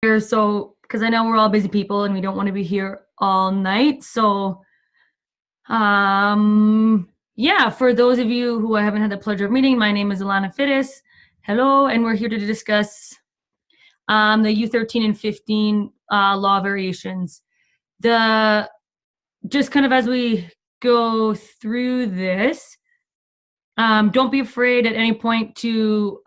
here, so because I know we're all busy people and we don't want to be here all night. So yeah, for those of you who I haven't had the pleasure of meeting, my name is Alana Fittis. Hello, and we're here to discuss the U13 and 15 law variations. Just kind of as we go through this, don't be afraid at any point to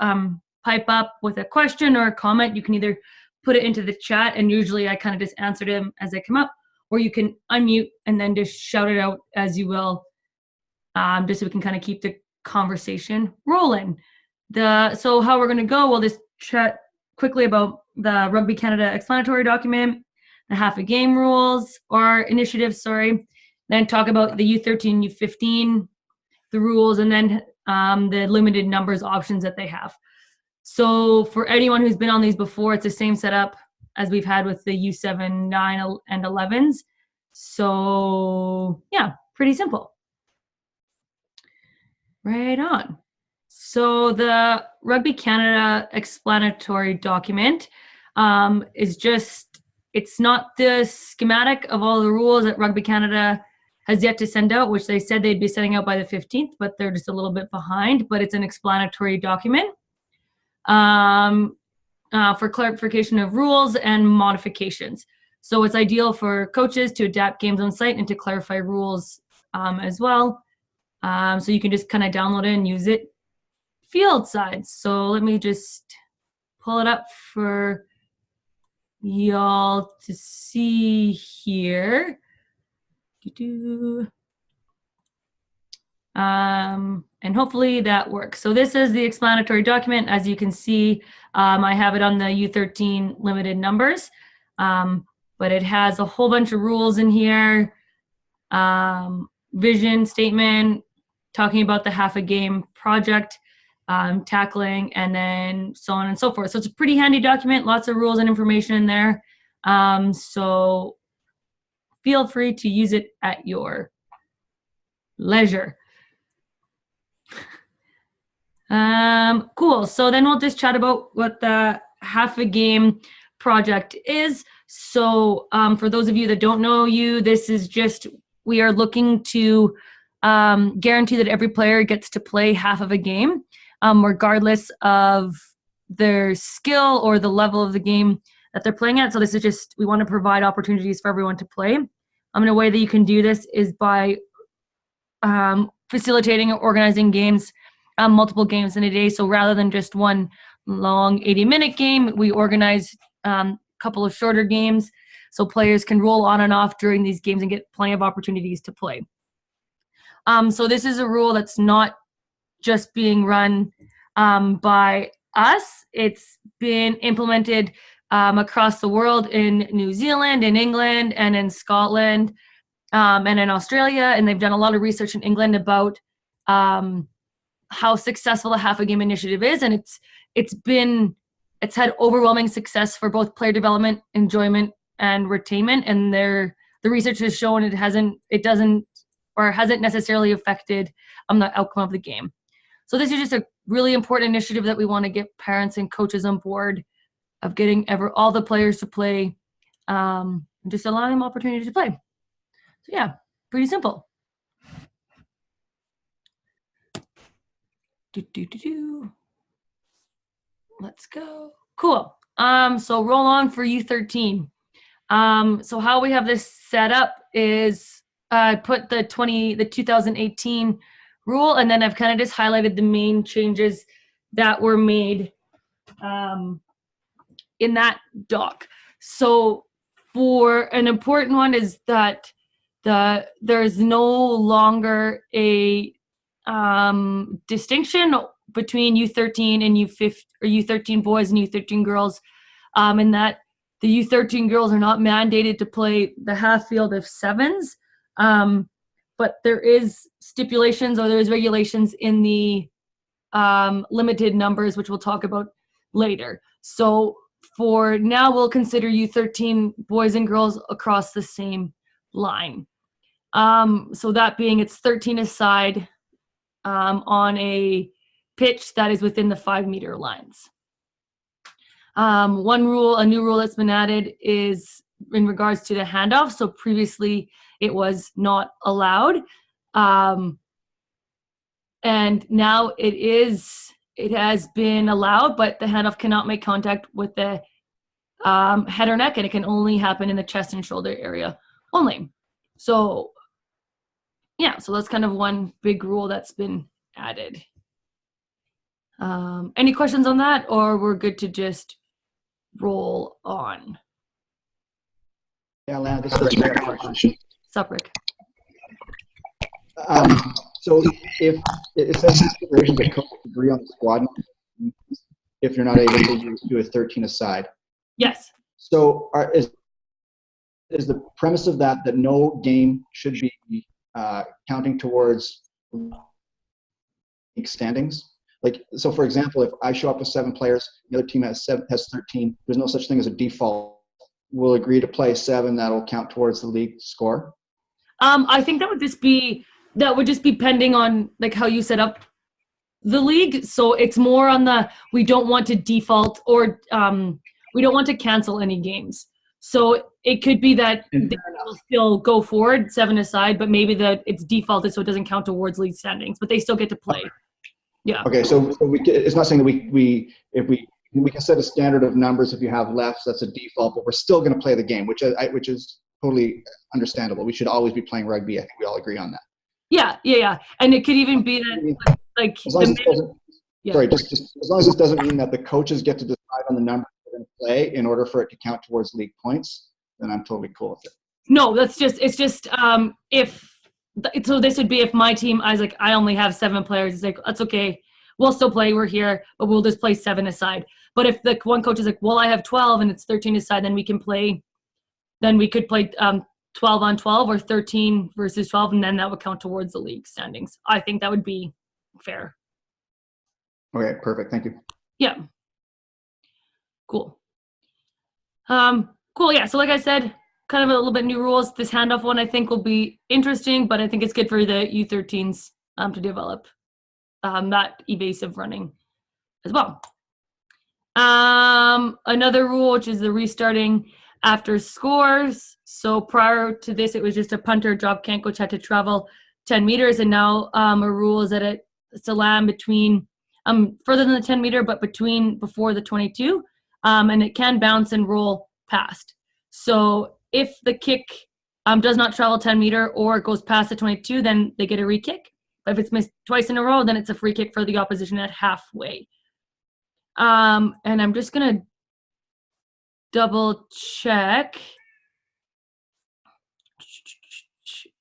pipe up with a question or a comment. You can either put it into the chat, and usually I kind of just answer them as they come up, or you can unmute and then just shout it out as you will, just so we can kind of keep the conversation rolling. So how we're going to go, we'll just chat quickly about the Rugby Canada explanatory document, the half a game rules or initiatives, sorry, then talk about the U13, U15, the rules, and then the limited numbers options that they have. So for anyone who's been on these before, it's the same setup as we've had with the U7, 9, and 11s. So yeah, pretty simple. Right on. So the Rugby Canada explanatory document is just, it's not the schematic of all the rules that Rugby Canada has yet to send out, which they said they'd be sending out by the 15th, but they're just a little bit behind, but it's an explanatory document for clarification of rules and modifications. So it's ideal for coaches to adapt games on site and to clarify rules as well. So you can just kind of download it and use it field side. So let me just pull it up for y'all to see here. And hopefully that works. So this is the explanatory document. As you can see, I have it on the U13 limited numbers, but it has a whole bunch of rules in here, vision statement, talking about the half a game project, tackling, and then so on and so forth. So it's a pretty handy document, lots of rules and information in there. So feel free to use it at your leisure. Cool. So then we'll just chat about what the half a game project is. So for those of you that don't know this is just, we are looking to guarantee that every player gets to play half of a game, regardless of their skill or the level of the game that they're playing at. So this is just, we want to provide opportunities for everyone to play. In a way that you can do this is by facilitating or organizing games, multiple games in a day. So rather than just one long 80-minute game, we organize a couple of shorter games so players can roll on and off during these games and get plenty of opportunities to play. So this is a rule that's not just being run by us. It's been implemented across the world in New Zealand, in England, and in Scotland, and in Australia. And they've done a lot of research in England about how successful the half a game initiative is. And it's had overwhelming success for both player development, enjoyment, and retainment. And the research has shown it hasn't necessarily affected the outcome of the game. So this is just a really important initiative that we want to get parents and coaches on board of getting all the players to play, and just allowing them opportunity to play. So yeah, pretty simple. Let's go. Cool. So roll on for U13. So how we have this set up is I put the 2018 rule, and then I've kind of just highlighted the main changes that were made in that doc. So for an important one is that there's no longer a distinction between U13 and U15, or U13 boys and U13 girls, in that the U13 girls are not mandated to play the half field of sevens, but there is stipulations, or there's regulations in the limited numbers, which we'll talk about later. So for now, we'll consider U13 boys and girls across the same line. So that being, it's 13 aside on a pitch that is within the 5-meter lines. A new rule that's been added is in regards to the handoff. So previously it was not allowed. And now it has been allowed, but the handoff cannot make contact with the head or neck, and it can only happen in the chest and shoulder area only. So yeah, so that's kind of one big rule that's been added. Any questions on that, or we're good to just roll on? Yeah, Lana, this is a great question. Sup, Rick? So if it says considerations that coaches agree on the squad, if you're not able to do a 13 aside. Yes. So is the premise of that no game should be counting towards standings? Like, so for example, if I show up with 7 players, the other team has 13, there's no such thing as a default. We'll agree to play 7, that'll count towards the league score. I think that would just be pending on like how you set up the league. So it's more on we don't want to default, or we don't want to cancel any games. So it could be that they will still go forward 7 aside, but maybe it's defaulted so it doesn't count towards league standings, but they still get to play. Yeah. Okay, so it's not saying that we can set a standard of numbers if you have lefts, that's a default, but we're still going to play the game, which is totally understandable. We should always be playing rugby. I think we all agree on that. Yeah. And it could even be that like as long as as long as this doesn't mean that the coaches get to decide on the number they're going to play in order for it to count towards league points, then I'm totally cool with it. No, it's just so this would be if my team, I only have 7 players, it's like, that's okay, we'll still play, we're here, but we'll just play 7 aside. But if the one coach is like, well, I have 12 and it's 13 aside, then we could play 12 on 12 or 13 versus 12, and then that would count towards the league standings. I think that would be fair. Okay, perfect. Thank you. Yeah. Cool. Cool. Yeah. So like I said, kind of a little bit new rules. This handoff one I think will be interesting, but I think it's good for the U13s to develop that evasive running as well. Another rule, which is the restarting after scores. So prior to this, it was just a punter drop can't coach had to travel 10 meters, and now a rule is that it's a land between further than the 10 meter, but before the 22, and it can bounce and roll past. So if the kick does not travel 10 meter or goes past the 22, then they get a re-kick. But if it's missed twice in a row, then it's a free kick for the opposition at halfway. And I'm just gonna double check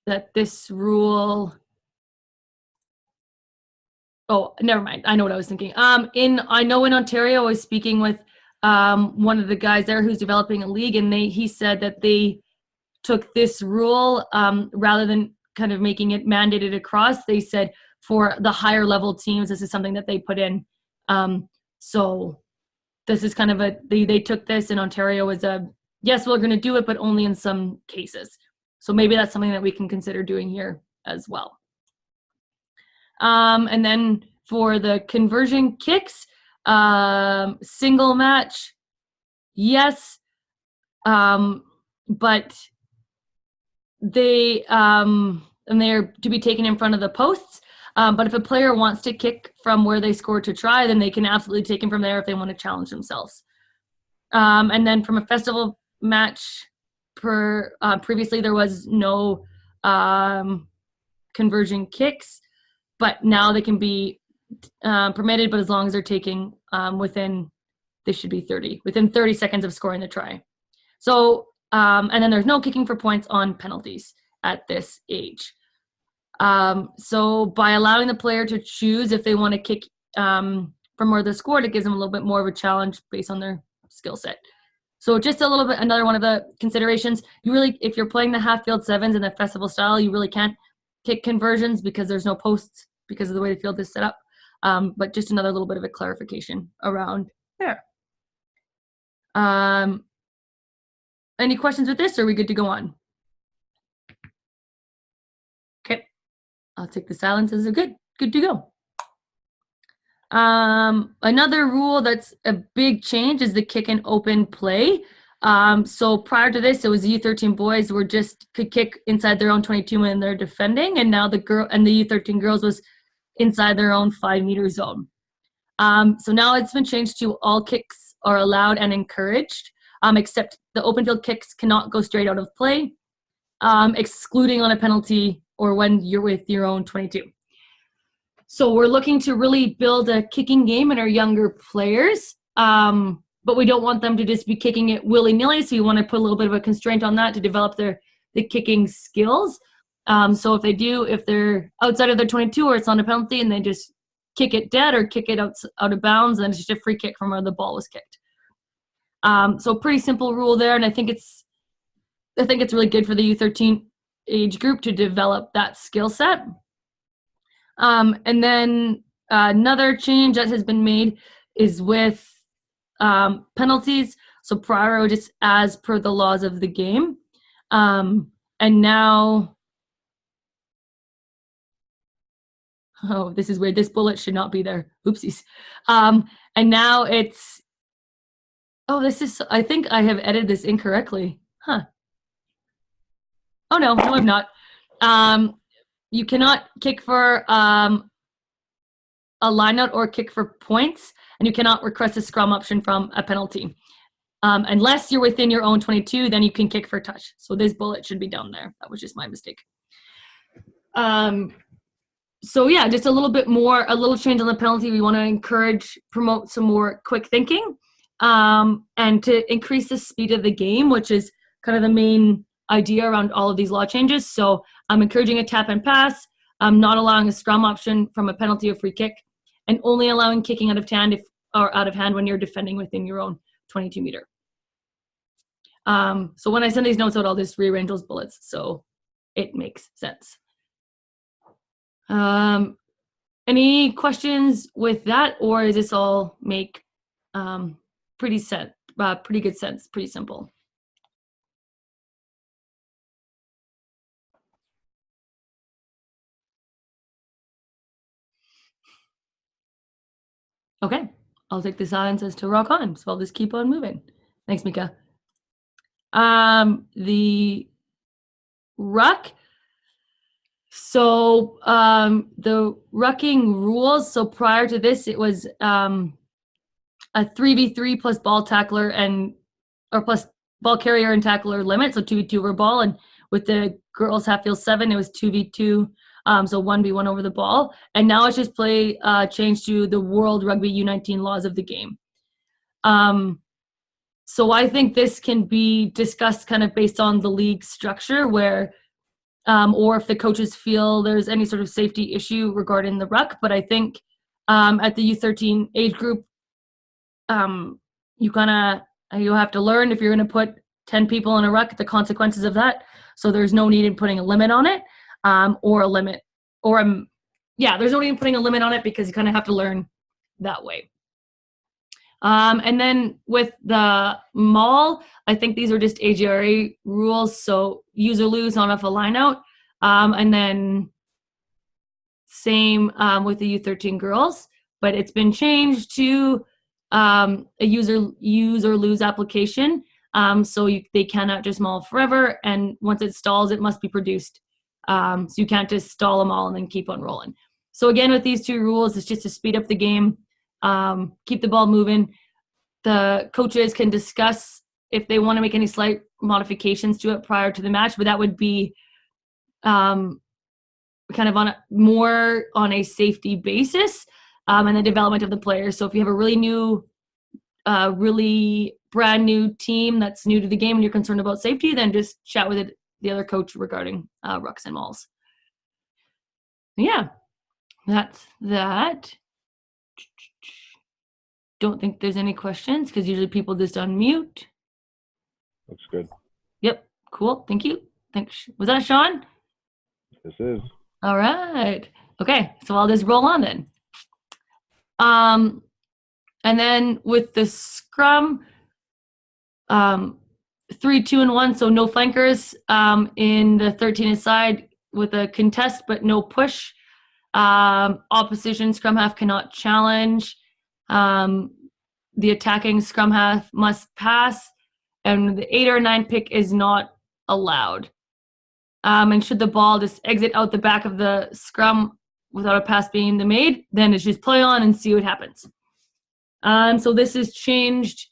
that this rule. Oh, never mind. I know what I was thinking. I know in Ontario, I was speaking with one of the guys there who's developing a league, and he said that they took this rule rather than kind of making it mandated across. They said for the higher level teams, this is something that they put in. So this is kind of they took this in Ontario as yes, we're going to do it, but only in some cases. So maybe that's something that we can consider doing here as well. And then for the conversion kicks, single match, yes, but they're to be taken in front of the posts. But if a player wants to kick from where they scored to try, then they can absolutely take him from there if they want to challenge themselves. And then from a festival match, previously there was no conversion kicks, but now they can be permitted, but as long as they're taking within 30 seconds of scoring the try. So, and then there's no kicking for points on penalties at this age. So by allowing the player to choose if they want to kick from where they scored, it gives them a little bit more of a challenge based on their skill set. So just a little bit, another one of the considerations, if you're playing the half-field sevens in the festival style, you really can't kick conversions because there's no posts because of the way the field is set up. But just another little bit of a clarification around there. Any questions with this, or are we good to go on? Okay, I'll take the silence as a good to go. Another rule that's a big change is the kick and open play. So prior to this, it was U13 boys could kick inside their own 22 when they're defending, and now the U13 girls was inside their own 5-meter zone. So now it's been changed to all kicks are allowed and encouraged, except the open field kicks cannot go straight out of play, excluding on a penalty or when you're with your own 22. So we're looking to really build a kicking game in our younger players, but we don't want them to just be kicking it willy-nilly, so we want to put a little bit of a constraint on that to develop the kicking skills. So if they're outside of their 22 or it's on a penalty and they just kick it dead or kick it out of bounds, then it's just a free kick from where the ball was kicked. So pretty simple rule there, and I think it's really good for the U13 age group to develop that skill set. And then another change that has been made is with penalties. So prior, just as per the laws of the game. And now, oh, this is weird. This bullet should not be there. Oopsies. And now it's, I think I have edited this incorrectly. Huh. Oh, no, I'm not. You cannot kick for a lineout or kick for points, and you cannot request a scrum option from a penalty. Unless you're within your own 22, then you can kick for touch. So this bullet should be down there. That was just my mistake. So yeah, just a little change on the penalty. We want to promote some more quick thinking, and to increase the speed of the game, which is kind of the main idea around all of these law changes. So I'm encouraging a tap and pass, not allowing a scrum option from a penalty or free kick, and only allowing kicking out of hand when you're defending within your own 22 meter. So when I send these notes out, I'll just rearrange those bullets so it makes sense. Any questions with that, or does this all make pretty good sense, pretty simple? Okay, I'll take the silence as to rock on, so I'll just keep on moving. Thanks, Mika. The ruck. So the rucking rules, so prior to this, it was a 3v3 plus ball tackler plus ball carrier and tackler limit, so 2v2 over ball, and with the girls half field 7, it was 2v2, so 1v1 over the ball. And now it's just changed to the World Rugby U19 laws of the game. So I think this can be discussed kind of based on the league structure, where or if the coaches feel there's any sort of safety issue regarding the ruck. But I think at the U13 age group, you have to learn, if you're going to put 10 people in a ruck, the consequences of that. So there's no need in putting a limit on it, there's no need in putting a limit on it, because you kind of have to learn that way. And then with the maul, I think these are just AGRA rules, so use or lose on off a line out. And then same with the U13 girls, but it's been changed to a use or lose application. So they cannot just maul forever, and once it stalls, it must be produced. So you can't just stall them all and then keep on rolling. So again, with these two rules, it's just to speed up the game, keep the ball moving. The coaches can discuss if they want to make any slight modifications to it prior to the match, but that would be kind of more on a safety basis, and the development of the players. So if you have a really brand new team that's new to the game and you're concerned about safety, then just chat with the other coach regarding rucks and mauls. Yeah, that's that. Don't think there's any questions, because usually people just unmute. Looks good. Yep, cool, thank you. Thanks. Was that Sean? This is. All right. Okay, so I'll just roll on then. And then with the scrum, 3, 2, and 1, so no flankers in the 13 aside with a contest, but no push. Opposition scrum half cannot challenge. The attacking scrum half must pass, and the 8 or 9 pick is not allowed. And should the ball just exit out the back of the scrum without a pass being made, then it's just play on and see what happens. So this is changed.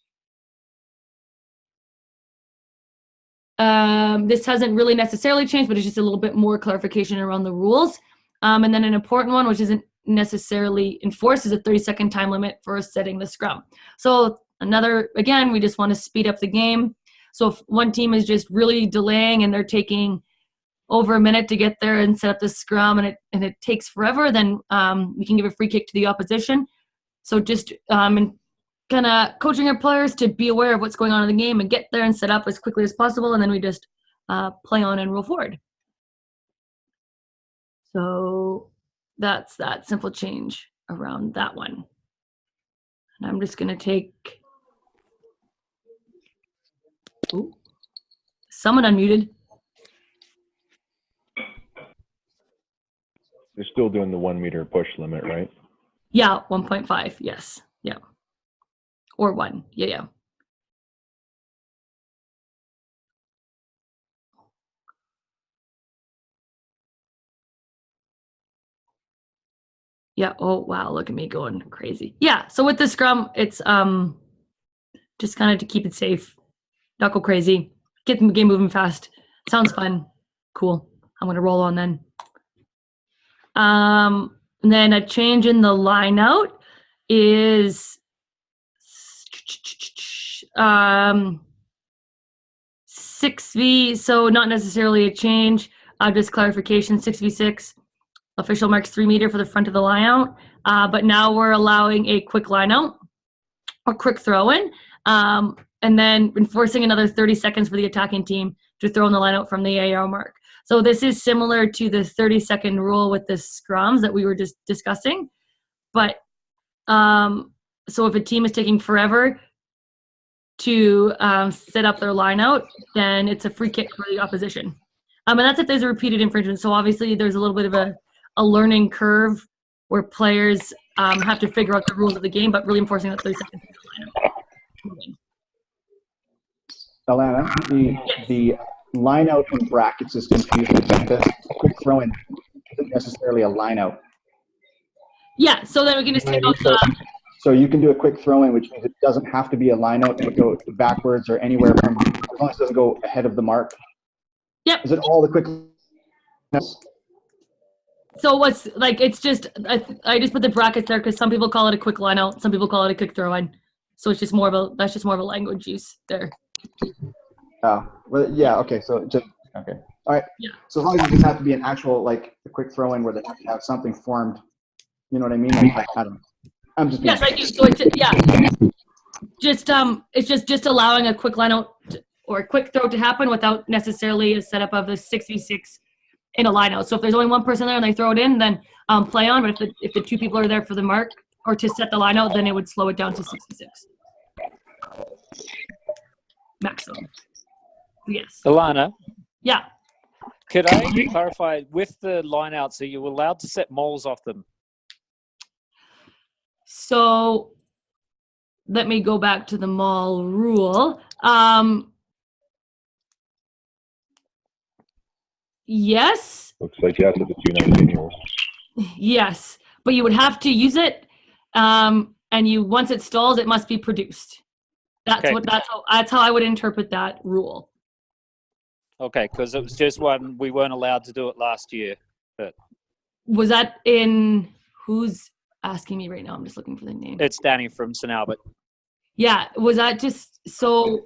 This hasn't really necessarily changed, but it's just a little bit more clarification around the rules. And then an important one, which isn't necessarily enforced, is a 30-second time limit for setting the scrum. So another, again, we just want to speed up the game. So if one team is just really delaying and they're taking over a minute to get there and set up the scrum, and it takes forever, then we can give a free kick to the opposition. So just kind of coaching our players to be aware of what's going on in the game and get there and set up as quickly as possible, and then we just play on and roll forward. So that's that simple change around that one. And I'm just going to take... Ooh, someone unmuted. You're still doing the 1 meter push limit, right? Yeah, 1.5. Yes. Yeah. Or 1. Yeah. Yeah. Oh, wow. Look at me going crazy. Yeah. So with the scrum, it's just kind of to keep it safe, not go crazy, get the game moving fast. Sounds fun. Cool. I'm going to roll on then. And then a change in the line out is 6v, so not necessarily a change, just clarification. 6v6, official marks 3 meter for the front of the line out, but now we're allowing a quick line out or quick throw in, and then enforcing another 30 seconds for the attacking team to throw in the line out from the AR mark. So this is similar to the 30-second rule with the scrums that we were just discussing, but so if a team is taking forever to set up their line out, then it's a free kick for the opposition. And that's if there's a repeated infringement. So obviously there's a little bit of a learning curve where players have to figure out the rules of the game, but really enforcing that 30 seconds line out. Alana, the line out in brackets is confusing. The quick throw in isn't necessarily a line out. Yeah, so then we can just take out the... So you can do a quick throw in, which means it doesn't have to be a line out to go backwards or anywhere from, as long as it doesn't go ahead of the mark. Yep. Is it all the quick? So what's like, it's just, I just put the brackets there because some people call it a quick line out, some people call it a quick throw in. So it's just more of a, that's just more of a language use there. Oh, well, yeah, okay, so just, okay. All right. Yeah. So as long as it doesn't have to be an actual, like, a quick throw in where they have to have something formed, you know what I mean? Like, I don't know. I'm just yes, I do. So it's it's just allowing a quick line out or a quick throw to happen without necessarily a setup of a 6v6 in a line out. So if there's only one person there and they throw it in, then play on. But if the 2 people are there for the mark or to set the line out, then it would slow it down to 6v6 maximum. Yes. Alana. Yeah. Could I clarify with the line outs? Are you allowed to set moles off them? So let me go back to the mall rule. Yes. Looks like yes, it's a 219 rules. Yes, but you would have to use it, and once it stalls, it must be produced. That's okay. That's how I would interpret that rule. Okay, because it was just one we weren't allowed to do it last year. But was that in who's asking me right now? I'm just looking for the name. It's Danny from St. Albert. Yeah, was that just so?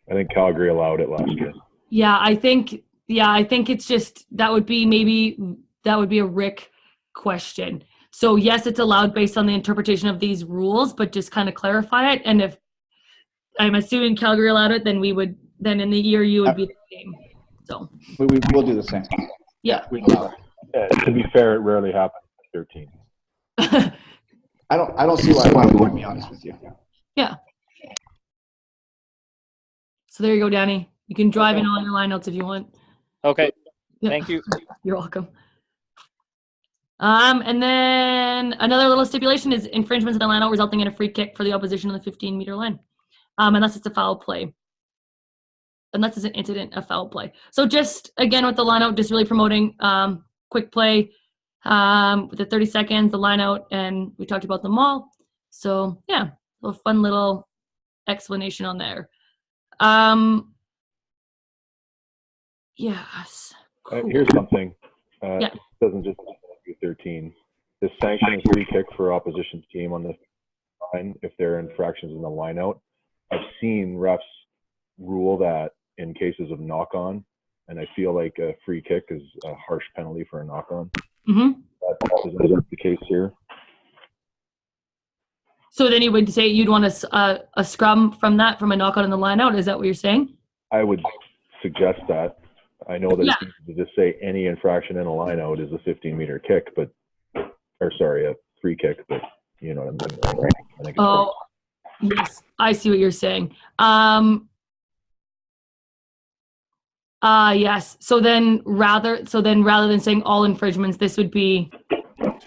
I think Calgary allowed it last year. Yeah, I think it's just that would be a Rick question. So yes, it's allowed based on the interpretation of these rules, but just kind of clarify it. And if I'm assuming Calgary allowed it, then then in the year you would be the same. So we will do the same. Yeah. We allow it. To be fair, it rarely happens with 13. I don't see why we wouldn't, be honest with you. Yeah. So there you go, Danny. You can drive in all your lineouts if you want. Okay. Yeah. Thank you. You're welcome. And then another little stipulation is infringements of the line out resulting in a free kick for the opposition on the 15-meter line, unless it's a foul play. Unless it's an incident, a foul play. So just, again, with the line out, just really promoting quick play with the 30 seconds, the line out, and we talked about them all. So, yeah, a fun little explanation on there. Yes. Cool. Here's something. Yeah. It doesn't just U13. The sanction is free kick for opposition team on the line if there are infractions in the line out. I've seen refs rule that in cases of knock-on, and I feel like a free kick is a harsh penalty for a knock-on. Mm-hmm. That isn't the case here. So then you would say you'd want a scrum from that, from a knock-on in the line out? Is that what you're saying? I would suggest that. I know that it's easy to just say any infraction in a line out is a 15-meter kick, but, or sorry, a free kick, but you know what I'm saying, right? I think it's yes, I see what you're saying. Yes. So then rather than saying all infringements, this would be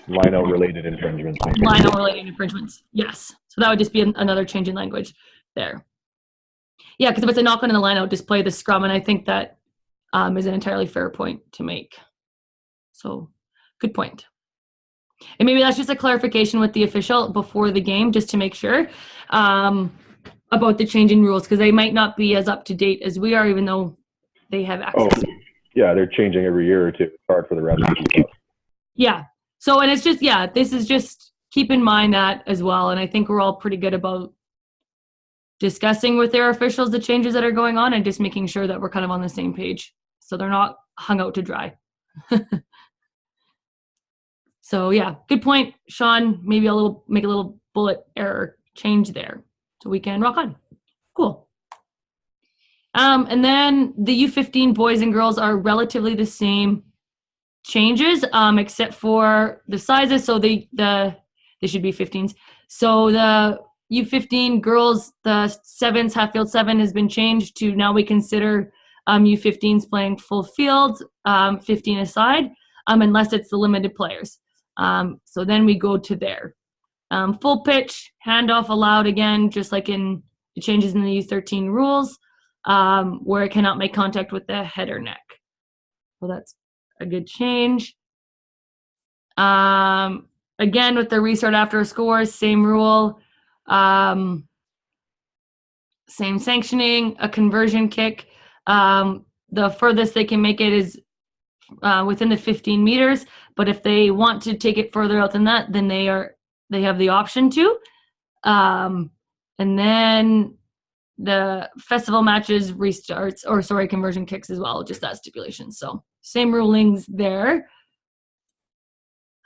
line out related infringements. Maybe. Line out related infringements. Yes. So that would just be another change in language there. Yeah, because if it's a knock on in the line out, just play the scrum, and I think that is an entirely fair point to make. So good point. And maybe that's just a clarification with the official before the game, just to make sure about the changing rules, because they might not be as up to date as we are, even though they have access. Oh, yeah, they're changing every year or two. It's hard for the refs to keep up. Yeah. So, and it's just, yeah, this is just keep in mind that as well. And I think we're all pretty good about discussing with their officials the changes that are going on and just making sure that we're kind of on the same page so they're not hung out to dry. So yeah, good point, Sean. Maybe make a little bullet error change there so we can rock on. Cool. And then the U15 boys and girls are relatively the same changes, except for the sizes. So they should be 15s. So the U15 girls, the sevens, half field 7 has been changed to now we consider U15s playing full field, 15 aside, unless it's the limited players. So then we go to there. Full pitch, handoff allowed again, just like in the changes in the U13 rules, where it cannot make contact with the head or neck. So that's a good change. Again, with the restart after a score, same rule. Same sanctioning, a conversion kick. The furthest they can make it is within the 15 meters, but if they want to take it further out than that, then they have the option to. And then the festival matches restarts, or sorry, conversion kicks as well, just that stipulation. So same rulings there.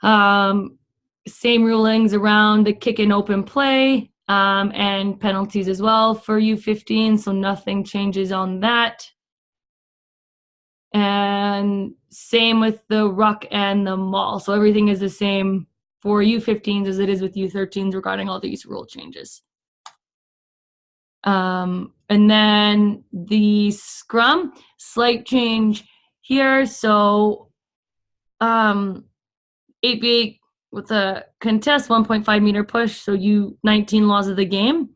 Same rulings around the kick and open play, and penalties as well for U15, so nothing changes on that. And same with the ruck and the maul. So everything is the same for U15s as it is with U13s regarding all these rule changes. And then the scrum, slight change here. So 8v8 with a contest, 1.5 meter push. So U19 laws of the game,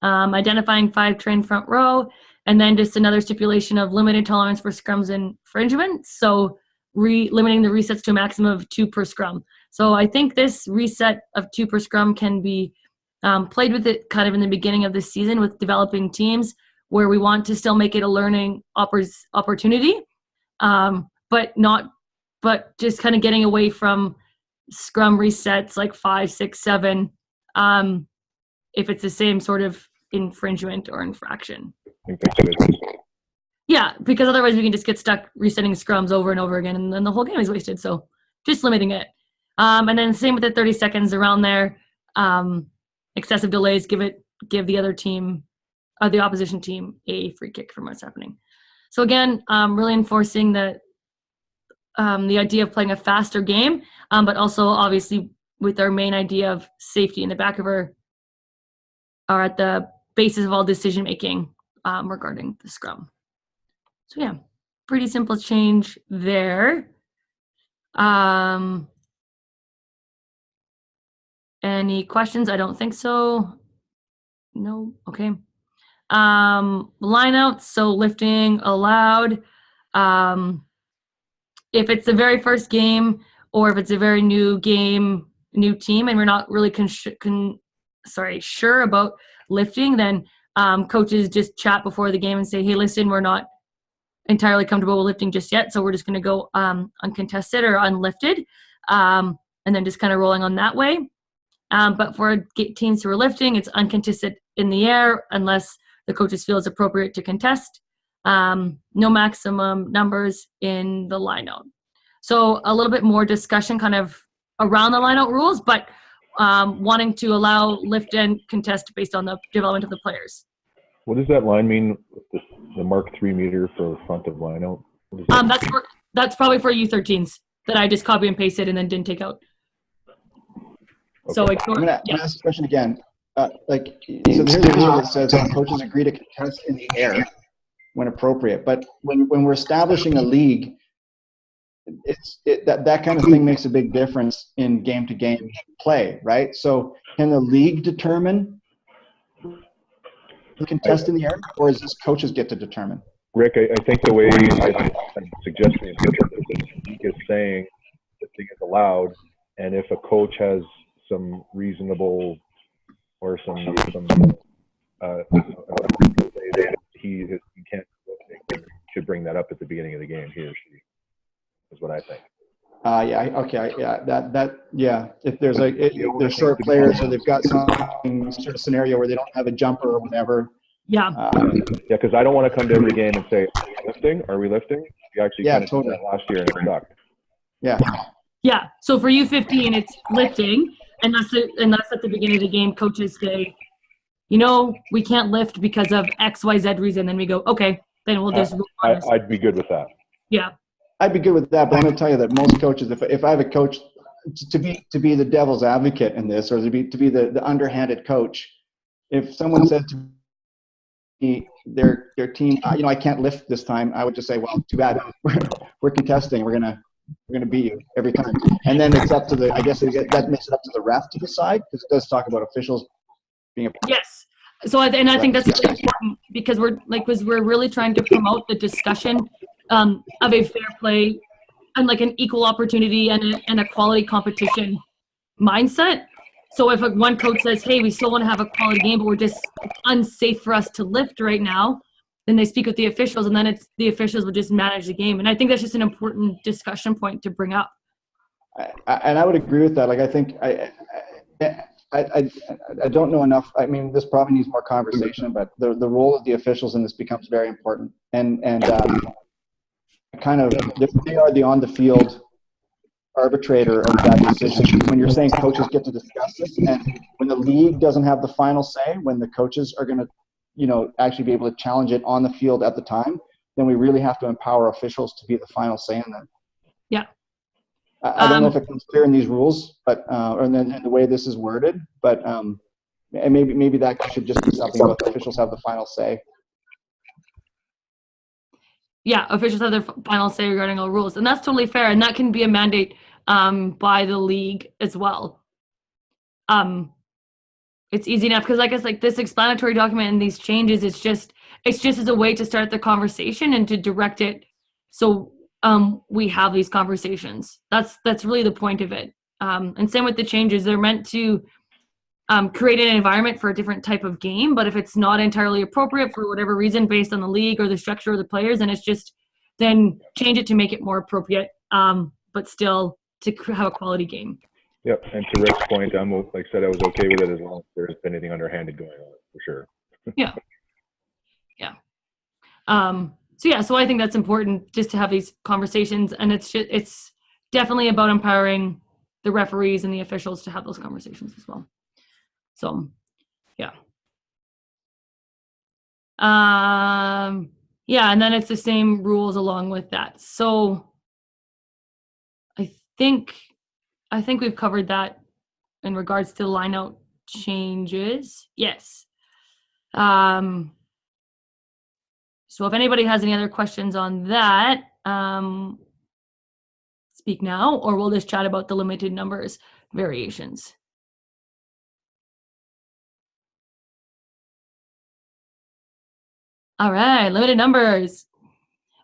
identifying 5 trained front row. And then just another stipulation of limited tolerance for scrums and infringements. So limiting the resets to a maximum of 2 per scrum. So I think this reset of 2 per scrum can be played with it kind of in the beginning of the season with developing teams where we want to still make it a learning opportunity, but just kind of getting away from scrum resets like 5, 6, 7, if it's the same sort of infringement or infraction. Yeah, because otherwise we can just get stuck resetting scrums over and over again, and then the whole game is wasted. So just limiting it. And then same with the 30 seconds around there. Excessive delays give the other team, the opposition team, a free kick from what's happening. So again, really enforcing the idea of playing a faster game, but also obviously with our main idea of safety in the back of are at the basis of all decision making regarding the scrum. So yeah, pretty simple change there. Any questions? I don't think so. No. Okay. Lineouts, so lifting allowed. If it's the very first game, or if it's a very new game, new team, and we're not really sure about lifting, then coaches just chat before the game and say, hey, listen, we're not entirely comfortable with lifting just yet, so we're just going to go uncontested or unlifted, and then just kind of rolling on that way. But for teams who are lifting, it's uncontested in the air unless the coaches feel it's appropriate to contest. No maximum numbers in the lineout. So a little bit more discussion kind of around the lineout rules, but wanting to allow lift and contest based on the development of the players. What does that line mean? The mark 3 meter for front of lineout? That's probably for U13s that I just copy and pasted and then didn't take out. Okay. So I'm gonna ask the question again. So here's a rule that says coaches agree to contest in the air when appropriate. But when we're establishing a league, that kind of thing makes a big difference in game-to-game play, right? So can the league determine the contest in the air, or is this coaches get to determine? Rick, I think the way I'm suggesting it is saying lifting is allowed, and if a coach has some reasonable or some he can't should bring that up at the beginning of the game, he or she, is what I think. If there's they're short players or they've got some sort of scenario where they don't have a jumper or whatever. Because I don't want to come to every game and say, are we lifting? You actually did that last year and it sucked. Yeah. So for U15, it's lifting, and that's at the beginning of the game. Coaches say, we can't lift because of X, Y, Z reason. Then we go, okay, then we'll just. I'd be good with that. Yeah. I'd be good with that, but I'm going to tell you that most coaches, if I have a coach, to be the devil's advocate in this, or to be the underhanded coach, if someone said to me, their team, I can't lift this time, I would just say, well, too bad. We're contesting. We're gonna beat you every time. And then it's up to that makes it up to the ref to decide, because it does talk about officials being a. Yes. So I think that's really important, because we're really trying to promote the discussion of a fair play and like an equal opportunity and a quality competition mindset. So if one coach says, hey, we still want to have a quality game, but we're just unsafe for us to lift right now, then they speak with the officials, and then the officials would just manage the game. And I think that's just an important discussion point to bring up. And I would agree with that. Like, I think I don't know enough. I mean, this probably needs more conversation, but the role of the officials in this becomes very important. And they are the on-the-field arbitrator of that decision. When you're saying coaches get to discuss this, and when the league doesn't have the final say, when the coaches are going to, actually be able to challenge it on the field at the time, then we really have to empower officials to be the final say in that. Yeah. I don't know if it comes clear in these rules, but or in the way this is worded, but and maybe that should just be something about the officials have the final say. Yeah, officials have their final say regarding all rules, and that's totally fair, and that can be a mandate by the league as well. It's easy enough, because I guess like this explanatory document and these changes, it's just as a way to start the conversation and to direct it, so we have these conversations. That's really the point of it. And same with the changes; they're meant to create an environment for a different type of game, but if it's not entirely appropriate for whatever reason based on the league or the structure of the players, then change it to make it more appropriate, but still to have a quality game. Yep, and to Rick's point, I was okay with it as long as there's been anything underhanded going on, for sure. Yeah. So I think that's important, just to have these conversations, and it's definitely about empowering the referees and the officials to have those conversations as well. So, yeah. And then it's the same rules along with that. So I think we've covered that in regards to the lineout changes. Yes. So if anybody has any other questions on that, speak now, or we'll just chat about the limited numbers variations. All right, limited numbers.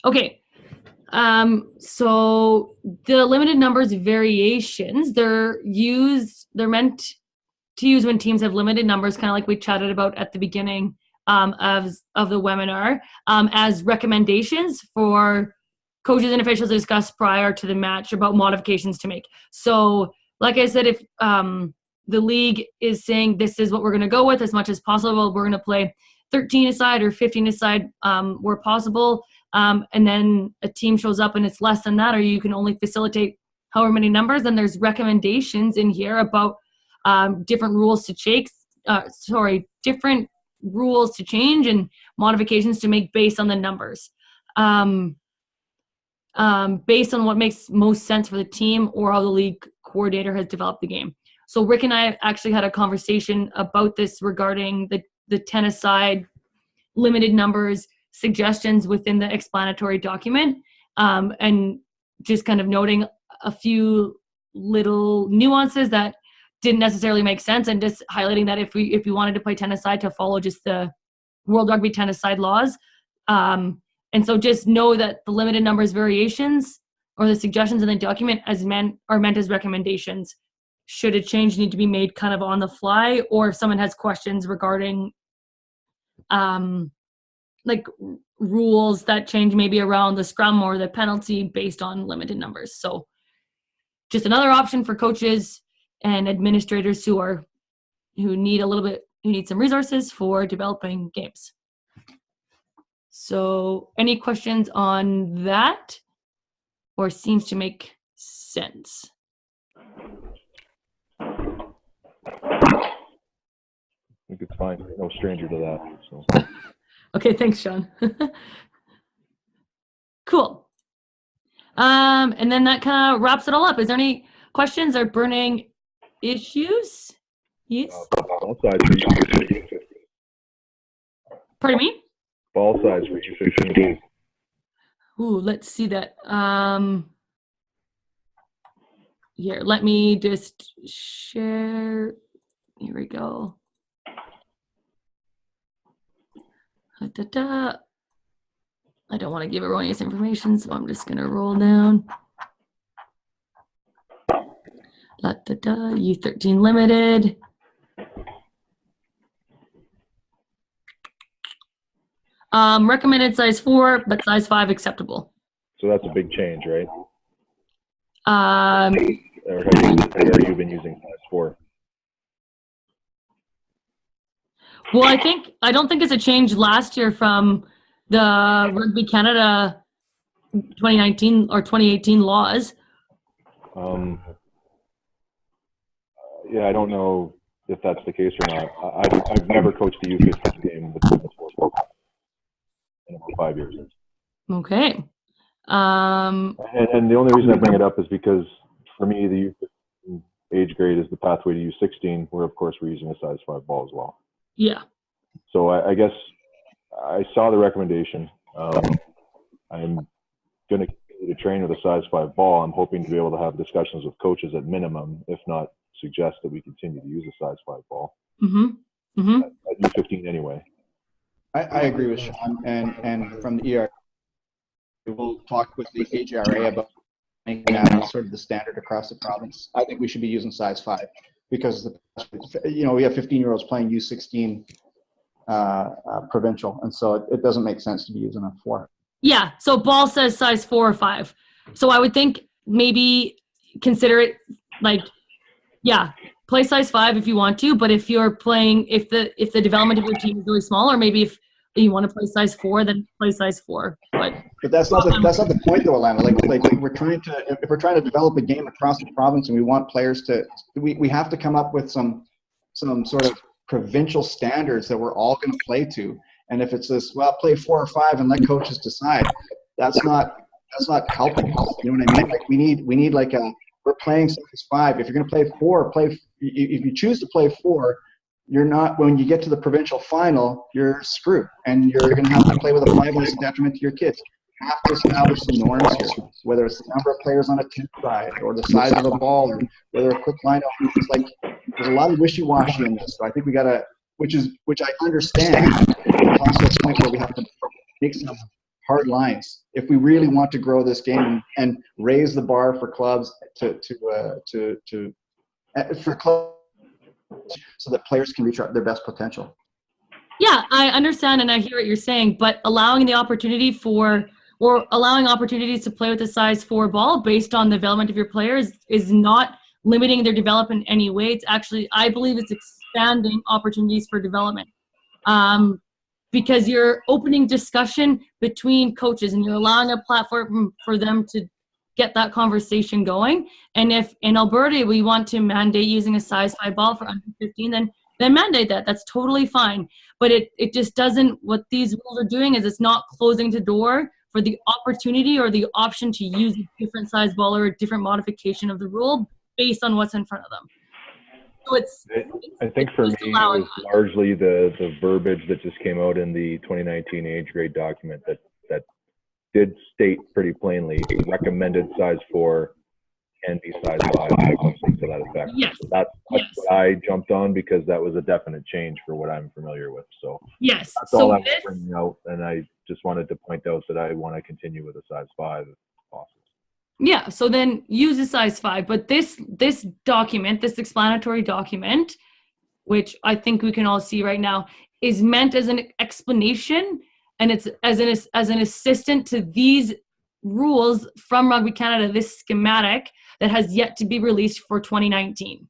Okay. So the limited numbers variations, they're meant to use when teams have limited numbers, kind of like we chatted about at the beginning of the webinar, as recommendations for coaches and officials to discuss prior to the match about modifications to make. So like I said, if the league is saying this is what we're going to go with as much as possible, we're going to play 13 aside or 15 aside where possible, and then a team shows up and it's less than that, or you can only facilitate however many numbers, then there's recommendations in here about different rules to different rules to change and modifications to make based on the numbers, based on what makes most sense for the team or how the league coordinator has developed the game. So Rick and I actually had a conversation about this regarding the 10 aside limited numbers suggestions within the explanatory document, and just kind of noting a few little nuances that didn't necessarily make sense, and just highlighting that if we wanted to play 10 aside, to follow just the World Rugby 10 aside laws. And so just know that the limited numbers variations or the suggestions in the document are meant as recommendations. Should a change need to be made kind of on the fly, or if someone has questions regarding like rules that change maybe around the scrum or the penalty based on limited numbers. So just another option for coaches and administrators who need some resources for developing games. So any questions on that, or seems to make sense? I think it's fine. No stranger to that. So. Okay, thanks, Sean. Cool. And then that kind of wraps it all up. Is there any questions or burning issues? Yes. Ball size for U15. Pardon me? Ball size for U15. Ooh, let's see that. Here, let me just share. Here we go. I don't want to give erroneous information, so I'm just going to roll down. U13 limited. Recommended size 4, but size 5 acceptable. So that's a big change, right? Um, Or have you been using size 4? Well, I don't think it's a change last year from the Rugby Canada 2019 or 2018 laws. Yeah, I don't know if that's the case or not. I've never coached a U15 game with size 4 in about 5 years. Okay. And the only reason I bring it up is because for me, the U15 age grade is the pathway to U16, where of course we're using a size 5 ball as well. Yeah. So I guess I saw the recommendation. I'm going to train with a size 5 ball. I'm hoping to be able to have discussions with coaches at minimum, if not suggest that we continue to use a size 5 ball at U15 anyway. I agree with Sean, and from the ER, we'll talk with the AJRA about making that sort of the standard across the province. I think we should be using size 5 because we have 15-year-olds playing U16 provincial, and so it doesn't make sense to be using a 4. Yeah. So ball says size 4 or 5. So I would think maybe consider it like, yeah, play size 5 if you want to, but if you're playing, if the development of your team is really small, or maybe if you want to play size 4, then play size 4. But that's not the point, though, Alana. Like if we're trying to develop a game across the province, and we want players to, we have to come up with some sort of provincial standards that we're all going to play to. And if it's this, well, play 4 or 5 and let coaches decide, that's not helping. You know what I mean? Like we need like we're playing size 5. If you're going to play 4, if you choose to play 4, you're not, when you get to the provincial final, you're screwed, and you're going to have to play with a 5 as a detriment to your kids. You have to establish some norms here, whether it's the number of players on a 10 side, or the size of the ball, or whether a quick line out. It's like there's a lot of wishy-washy in this. So I think we got to which I understand. It's also a point where we have to make some hard lines if we really want to grow this game and raise the bar for clubs for clubs so that players can reach their best potential. Yeah, I understand and I hear what you're saying, but allowing the opportunity allowing opportunities to play with a size 4 ball based on the development of your players is not limiting their development in any way. It's actually, I believe it's expanding opportunities for development. Because you're opening discussion between coaches and you're allowing a platform for them to get that conversation going. And if in Alberta we want to mandate using a size 5 ball for under 15, then mandate that. That's totally fine. But it just doesn't, what these rules are doing is it's not closing the door for the opportunity or the option to use a different size ball or a different modification of the rule based on what's in front of them. So I think for me, it was largely the verbiage that just came out in the 2019 age grade document that did state pretty plainly recommended size 4 can be size 5, something to that effect. Yes. So that's what I jumped on because that was a definite change for what I'm familiar with. So yes, that's all I was bringing out, and I just wanted to point out that I want to continue with a size 5 if possible. Yeah, so then use a size 5. But this document, this explanatory document, which I think we can all see right now, is meant as an explanation, and it's as an assistant to these rules from Rugby Canada, this schematic that has yet to be released for 2019.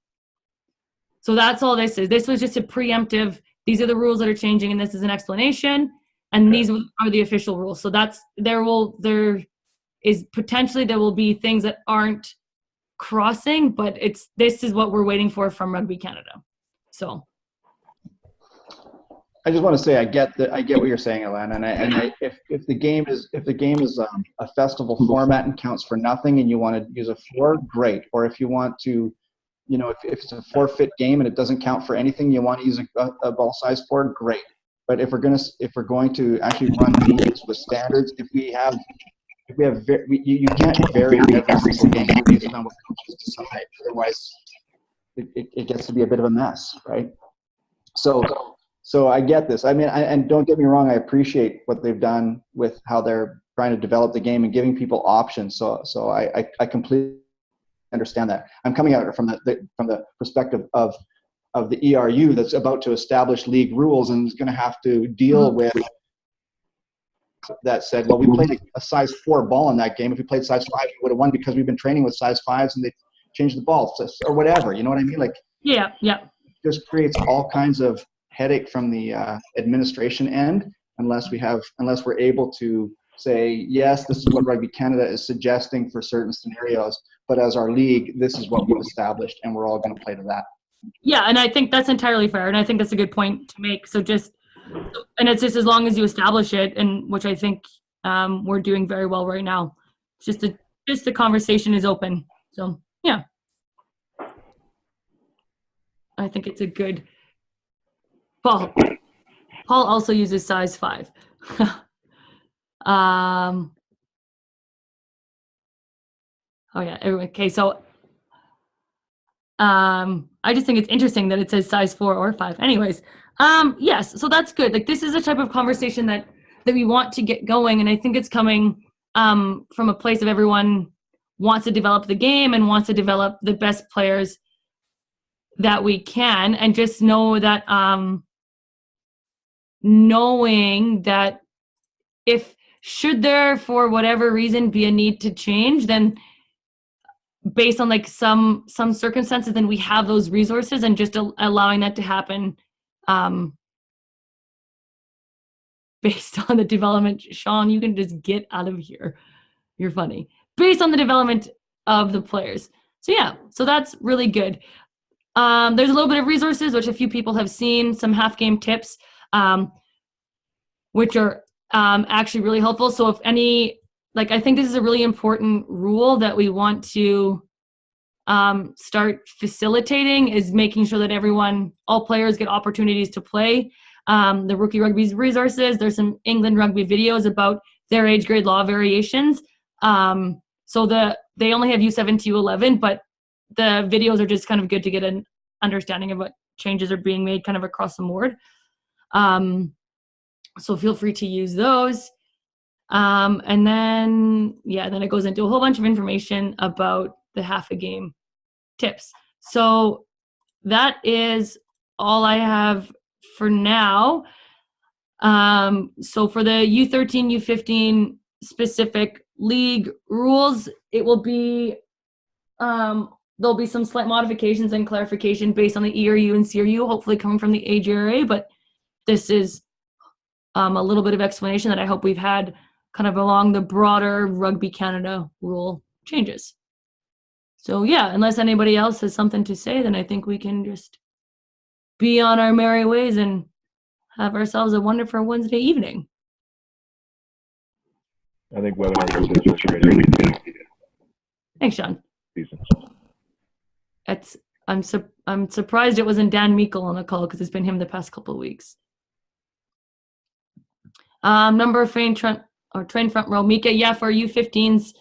So that's all this is. This was just a preemptive, these are the rules that are changing, and this is an explanation, and these are the official rules. So that's, there will be things that aren't crossing, but this is what we're waiting for from Rugby Canada. So I just want to say I get what you're saying, Alana, and if the game is a festival format and counts for nothing, and you want to use a 4, great. Or if you want to, if it's a forfeit game and it doesn't count for anything, you want to use a ball size 4, great. But if we're going to actually run leagues with standards, you can't vary every single game based on what coaches decide. Otherwise, it gets to be a bit of a mess, right? So I get this. I mean, and don't get me wrong, I appreciate what they've done with how they're trying to develop the game and giving people options. So I completely understand that. I'm coming at it from the perspective of the ERU that's about to establish league rules and is going to have to deal with that said, well, we played a size 4 ball in that game. If we played size 5, we would have won because we've been training with size 5s and they changed the ball or whatever. You know what I mean? Like, yeah. It just creates all kinds of headache from the administration end unless we're able to say, yes, this is what Rugby Canada is suggesting for certain scenarios, but as our league, this is what we've established and we're all going to play to that. Yeah, and I think that's entirely fair, and I think that's a good point to make. So and it's just as long as you establish it, and which I think we're doing very well right now. Just the conversation is open. So yeah, I think it's a good. Paul also uses size 5. Oh yeah. Okay. So I just think it's interesting that it says size 4 or 5. Anyways, yes. So that's good. Like, this is a type of conversation that we want to get going, and I think it's coming from a place of everyone wants to develop the game and wants to develop the best players that we can, and just know that knowing that should there for whatever reason be a need to change, then based on like some circumstances, then we have those resources, and just allowing that to happen based on the development. Sean, you can just get out of here. You're funny. Based on the development of the players. So yeah, so that's really good. There's a little bit of resources, which a few people have seen, some half-game tips, which are actually really helpful. So if any, like, I think this is a really important rule that we want to start facilitating, is making sure that all players get opportunities to play. The Rookie Rugby's resources, there's some England Rugby videos about their age grade law variations. So they only have U7 to U11, but the videos are just kind of good to get an understanding of what changes are being made kind of across the board. So feel free to use those. And then it goes into a whole bunch of information about the half a game tips. So that is all I have for now. So for the U13, U15 specific league rules, it will be, there'll be some slight modifications and clarification based on the ERU and CRU, hopefully coming from the AGRA, but this is a little bit of explanation that I hope we've had kind of along the broader Rugby Canada rule changes. So yeah, unless anybody else has something to say, then I think we can just be on our merry ways and have ourselves a wonderful Wednesday evening. I think webinars are just frustrating. Thanks, Sean. Decent. I'm surprised it wasn't Dan Meikle on the call because it's been him the past couple of weeks. Number of train front row. Mika, yeah, for U15s,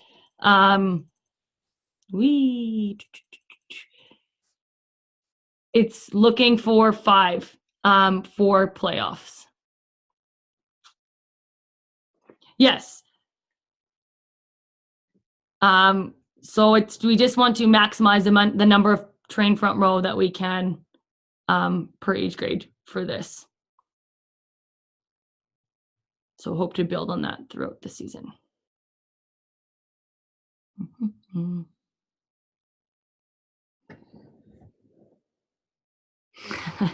it's looking for 5 for playoffs. Yes. So we just want to maximize the number of train front row that we can per age grade for this. So hope to build on that throughout the season.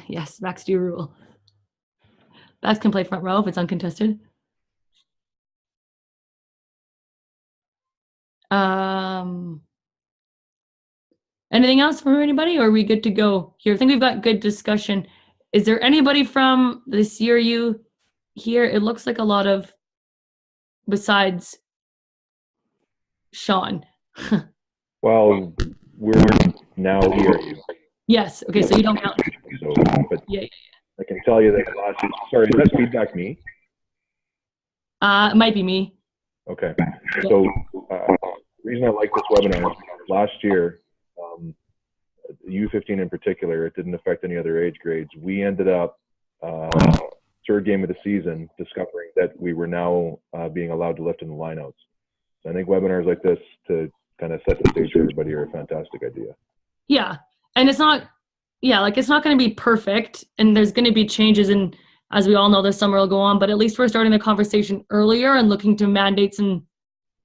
Yes, Max do rule. Max can play front row if it's uncontested. Anything else from anybody, or are we good to go here? I think we've got good discussion. Is there anybody from the CRU here? It looks like a lot of, besides Sean. Well, we're now ERU. Yes. Okay, so you don't count. So, but Yeah. I can tell you that last year, sorry, is that feedback me? It might be me. Okay. So the reason I like this webinar is because last year, U15 in particular, it didn't affect any other age grades. We ended up, third game of the season, discovering that we were now being allowed to lift in the lineouts. So I think webinars like this to kind of set the stage for everybody are a fantastic idea. Yeah. And it's not, it's not going to be perfect, and there's going to be changes, and as we all know, the summer will go on, but at least we're starting the conversation earlier and looking to mandate some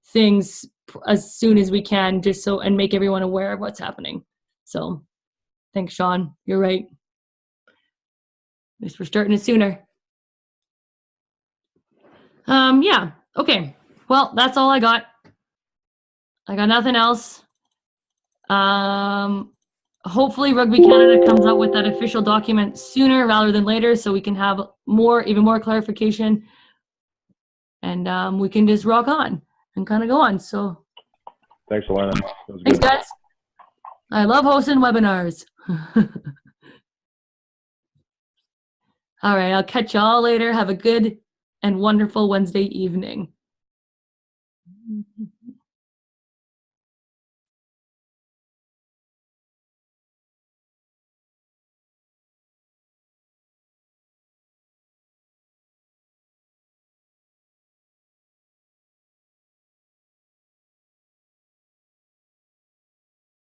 things as soon as we can, just so, and make everyone aware of what's happening. So thanks, Sean. You're right. At least we're starting it sooner. Yeah. Okay. Well, that's all I got. I got nothing else. Hopefully Rugby Canada comes out with that official document sooner rather than later, so we can have even more clarification, and we can just rock on and kind of go on. So thanks, Alana. Thanks, guys. I love hosting webinars. All right, I'll catch y'all later. Have a good and wonderful Wednesday evening.